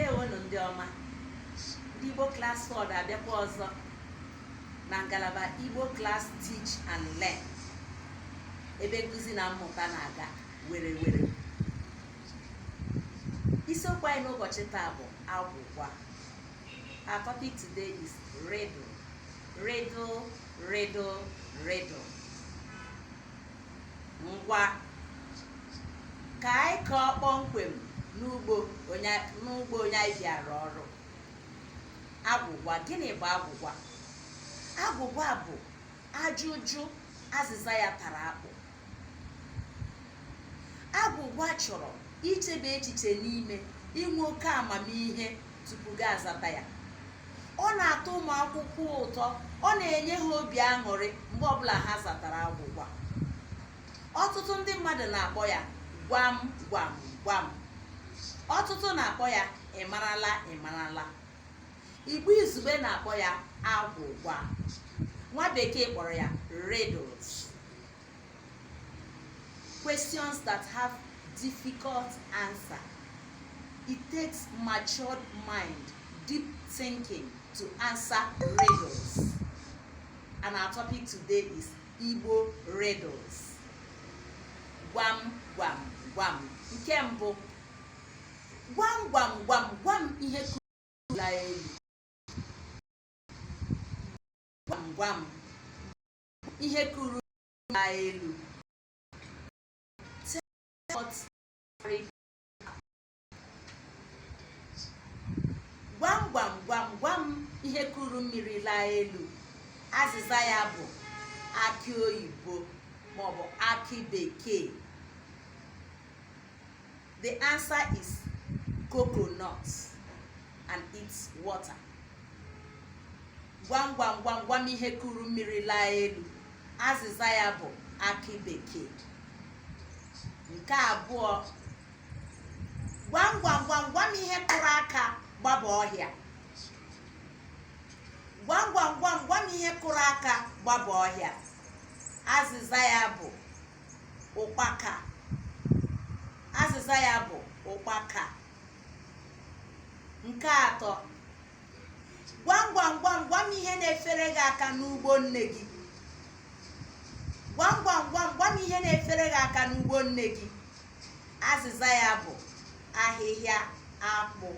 Ndewonu ndị ọma, ndị Igbo Klass World abịakwa ọzọ na ngalaba Igbo Class Teach and Learn, ebe nkuzi na mmụta na-aga were. Isiokwu anyị n'ụbọchị taa bụ agwụgwa. Our topic today is riddle. Riddle. Ngwa ka anyị kọọ kpọmkwem n'ugbo onye anyị bịara ọrụ. Agwụgwa, gịnị bụ agwụgwa? Agwụgwa bụ ajụjụ azịza ya tara akpụ. Agwụgwa chọrọ ichebe echiche n'ime, inwe oke amamihe tupu gị azata ya. Ọ na-atọ ụmụ akwụkwọ ụtọ, ọ na-enye ha obi aṅụrị mgbe ọbụla ha zatara agwụgwa. Ọtụtụ ndị mmadụ na-akpọ ya gwam. Ọtụtụ na-akpọ ya ịmarala. Igbo izugbe na-akpọ ya agwụgwa. Nwa bekee kpọrọ ya riddles. Questions that have difficult answer. It takes matured mind, deep thinking to answer riddles. And our topic today is Igbo riddles. Gwam. Nke mbụ, gwam ihe kuru la elu. Gwam ihe kuru la elu. Gwam ihe kuru mmiri la elu. Azịza ya bụ akị oyibo maọbụ akị bekee. The answer is coconut and its water. Gwam ihe kuru mmiri la elu. Azịza ya bụ akị bekee. Nke abụọ, gwam ihe kụrụ aka gbaba ọhịa. Gwam ihe kụrụ aka gbaba ọhịa. Azịza ya bụ ụkpaka. Nke atọ, gwam ihe na-efere gị aka n'ugbo nne gị. Gwam ihe na-efere gị aka n'ugbo nne gị. Azịza ya bụ ahịhịa akpụ.